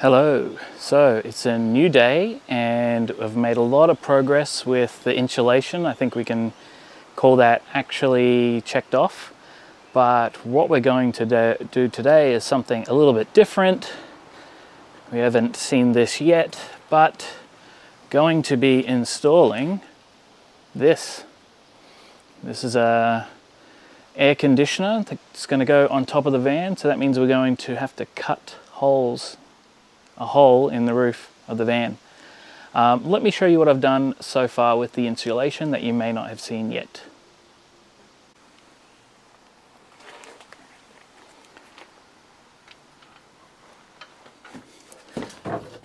Hello, so it's a new day and I've made a lot of progress with the insulation. I think we can call that actually checked off. But what we're going to do today is something a little bit different. We haven't seen this yet, but going to be installing this. This is a air conditioner that's going to go on top of the van, so that means we're going to have to cut a hole in the roof of the van. Let me show you what I've done so far with the insulation that you may not have seen yet.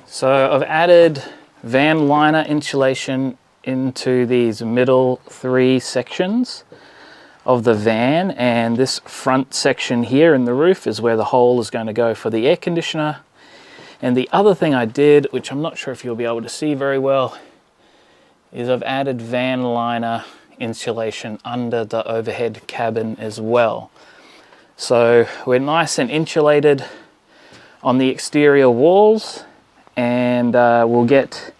So I've added van liner insulation into these middle three sections of the van, and this front section here in the roof is where the hole is going to go for the air conditioner. And the other thing I did, which I'm not sure if you'll be able to see very well, is I've added van liner insulation under the overhead cabin as well. So we're nice and insulated on the exterior walls, and we'll get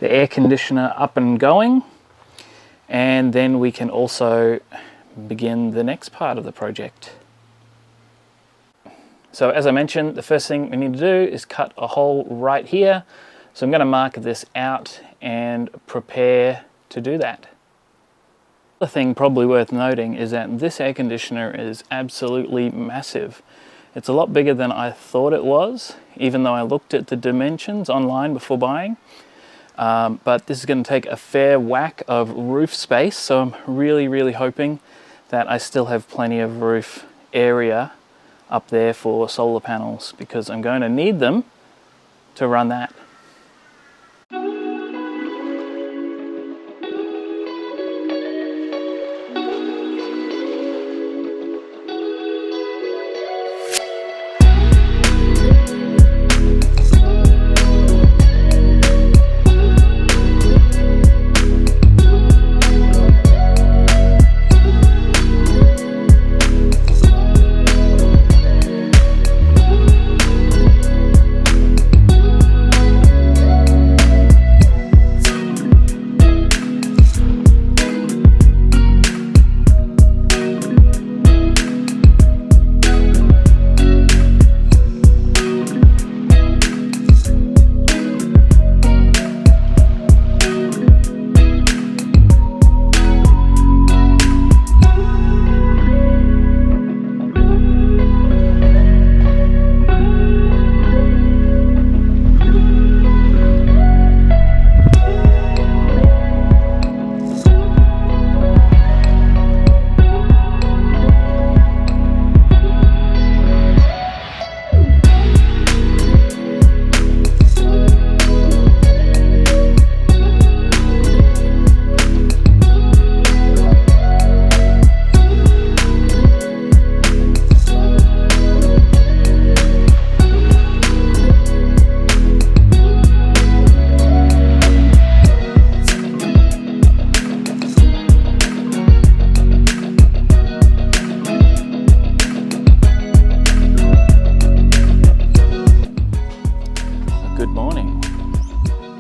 the air conditioner up and going, and then we can also begin the next part of the project. So as I mentioned, the first thing we need to do is cut a hole right here. So I'm going to mark this out and prepare to do that. The thing probably worth noting is that this air conditioner is absolutely massive. It's a lot bigger than I thought it was, even though I looked at the dimensions online before buying. But this is going to take a fair whack of roof space, so I'm really hoping that I still have plenty of roof area up there for solar panels, because I'm going to need them to run that.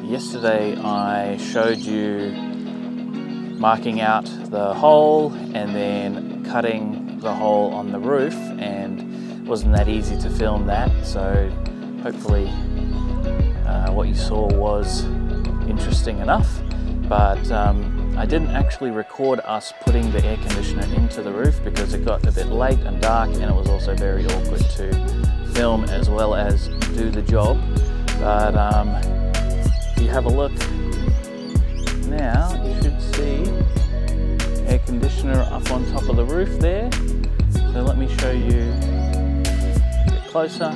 Yesterday I showed you marking out the hole and then cutting the hole on the roof, and it wasn't that easy to film that, so hopefully what you saw was interesting enough. But I didn't actually record us putting the air conditioner into the roof because it got a bit late and dark, and it was also very awkward to film as well as do the job. But if you have a look now, you should see air conditioner up on top of the roof there. So let me show you a bit closer.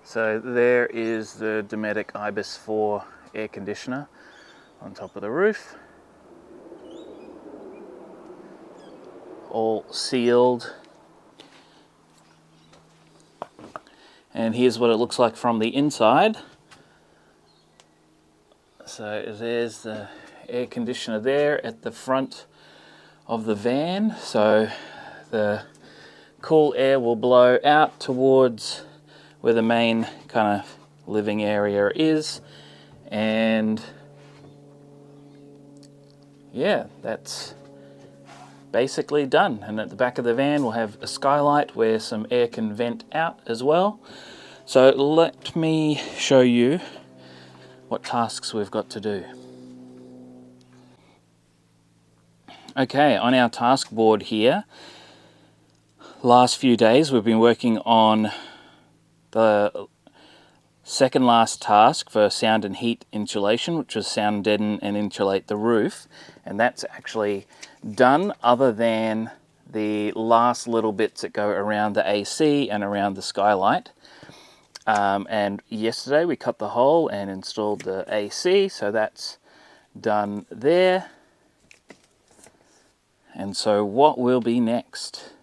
So there is the Dometic Ibis 4 air conditioner on top of the roof. All sealed. And here's what it looks like from the inside. So there's the air conditioner there at the front of the van, so the cool air will blow out towards where the main kind of living area is. And yeah, that's basically done. And at the back of the van we'll have a skylight where some air can vent out as well. So let me show you what tasks we've got to do. Okay, on our task board here, last few days we've been working on the second last task for sound and heat insulation, which was sound deaden and insulate the roof, and that's actually done, other than the last little bits that go around the AC and around the skylight. And yesterday we cut the hole and installed the AC, so that's done there. And so what will be next?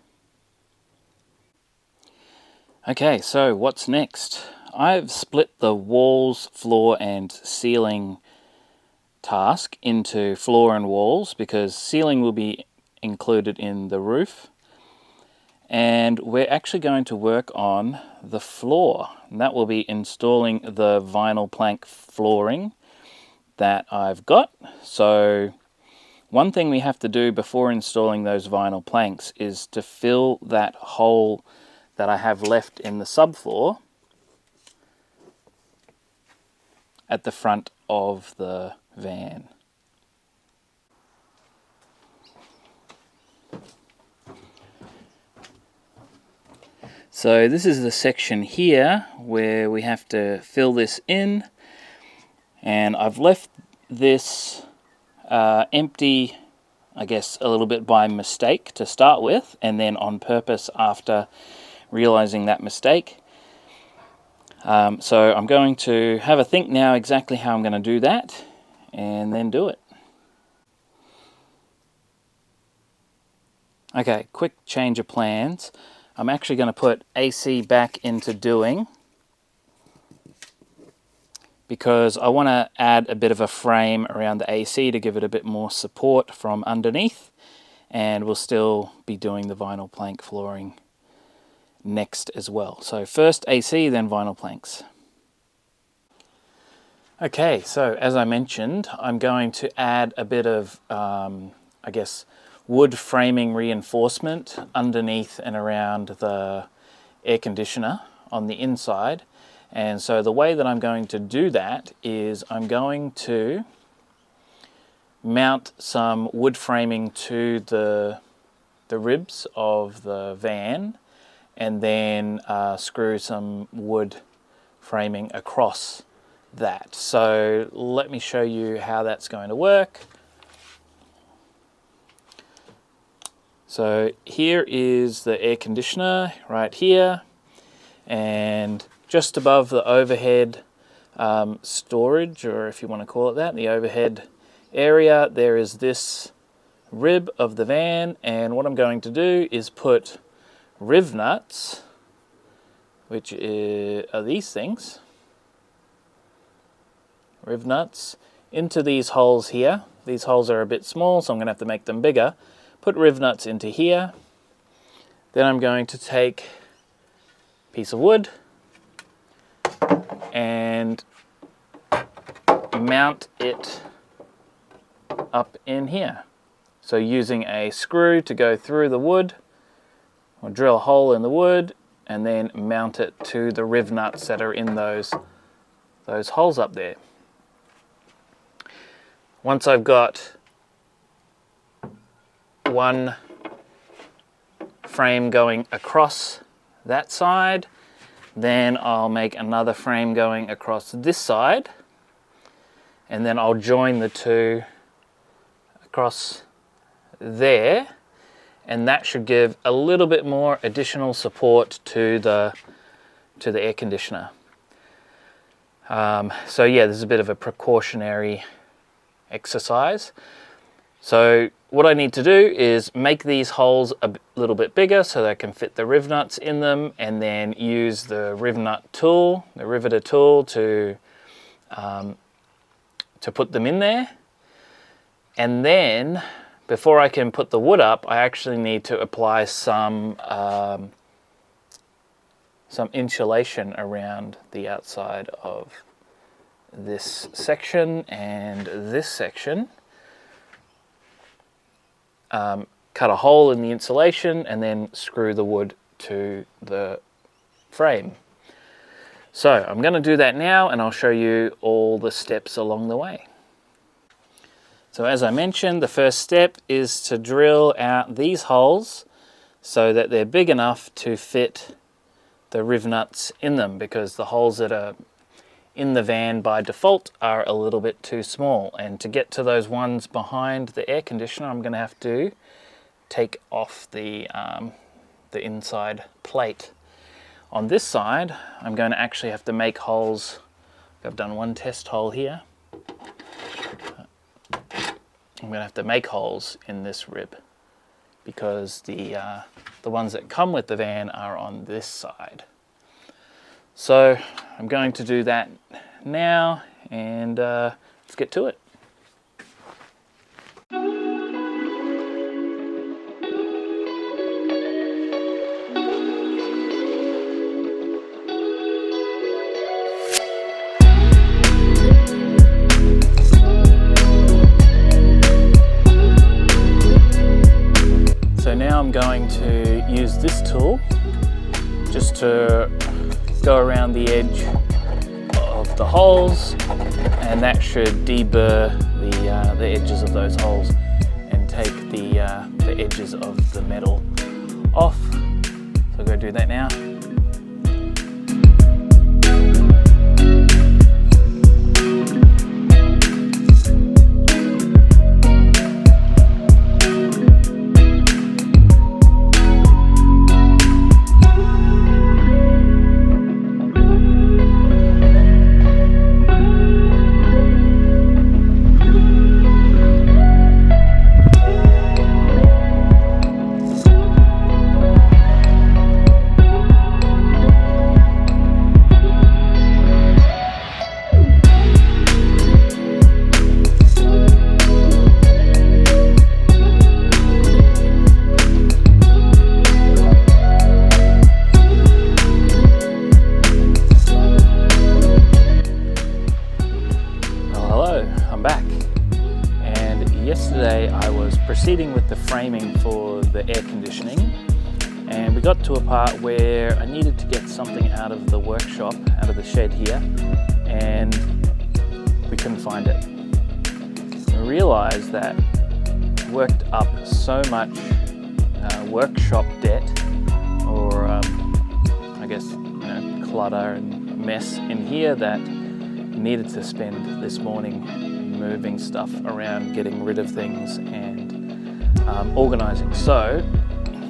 Okay, so what's next? I've split the walls, floor and ceiling task into floor and walls because ceiling will be included in the roof. And we're actually going to work on the floor, and that will be installing the vinyl plank flooring that I've got. So one thing we have to do before installing those vinyl planks is to fill that hole that I have left in the subfloor at the front of the van. So this is the section here where we have to fill this in, and I've left this empty, I guess a little bit by mistake to start with, and then on purpose after realizing that mistake. So I'm going to have a think now exactly how I'm going to do that and then do it. Okay, quick change of plans. I'm actually going to put AC back into doing because I want to add a bit of a frame around the AC to give it a bit more support from underneath, and we'll still be doing the vinyl plank flooring next as well. So first AC, then vinyl planks. Okay, so as I mentioned, I'm going to add a bit of, I guess, wood framing reinforcement underneath and around the air conditioner on the inside. And so the way that I'm going to do that is I'm going to mount some wood framing to the ribs of the van, and then screw some wood framing across that. So let me show you how that's going to work. So here is the air conditioner right here, and just above the overhead storage, or if you want to call it that, the overhead area, there is this rib of the van, and what I'm going to do is put riv nuts, which are these things, riv nuts, into these holes here. These holes are a bit small, so I'm going to have to make them bigger. Put riv nuts into here. Then I'm going to take a piece of wood and mount it up in here. So using a screw to go through the wood, I'll drill a hole in the wood and then mount it to the riv nuts that are in those holes up there. Once I've got one frame going across that side, then I'll make another frame going across this side, and then I'll join the two across there, and that should give a little bit more additional support to the air conditioner. So yeah, this is a bit of a precautionary exercise. So what I need to do is make these holes a little bit bigger so that I can fit the riv nuts in them, and then use the riv nut tool, the riveter tool, to put them in there. And then before I can put the wood up, I actually need to apply some insulation around the outside of this section and this section. Cut a hole in the insulation and then screw the wood to the frame. So I'm going to do that now, and I'll show you all the steps along the way. So as I mentioned, the first step is to drill out these holes so that they're big enough to fit the riv nuts in them, because the holes that are in the van by default are a little bit too small. And to get to those ones behind the air conditioner, I'm going to have to take off the inside plate. On this side, I'm going to actually have to make holes. I've done one test hole here. I'm going to have to make holes in this rib because the ones that come with the van are on this side. So I'm going to do that now, and let's get to it. So now I'm going to use this tool just to go around the edge of the holes, and that should deburr the edges of those holes and take the edges of the metal off. So I'm going to do that now. Yesterday I was proceeding with the framing for the air conditioning, and we got to a part where I needed to get something out of the workshop, out of the shed here, and we couldn't find it. We realized that we worked up so much workshop debt, or I guess clutter and mess in here, that we needed to spend this morning moving stuff around, getting rid of things, and organising. So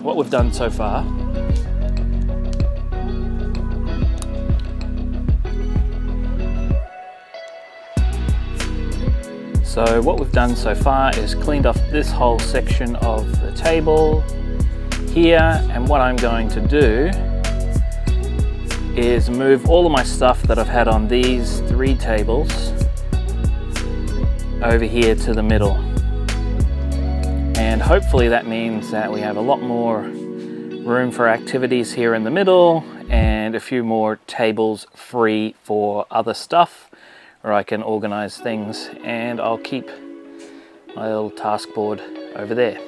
what we've done so far is cleaned off this whole section of the table here, and what I'm going to do is move all of my stuff that I've had on these 3 tables over here to the middle, and hopefully that means that we have a lot more room for activities here in the middle and a few more tables free for other stuff where I can organize things, and I'll keep my little task board over there.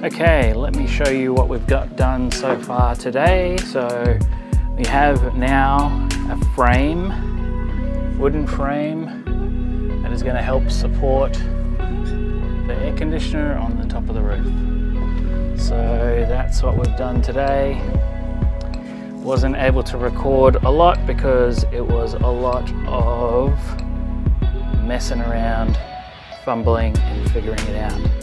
Okay, let me show you what we've got done so far today. So we have now a frame, wooden frame, that is going to help support the air conditioner on the top of the roof. So that's what we've done today. Wasn't able to record a lot because it was a lot of messing around, fumbling and figuring it out.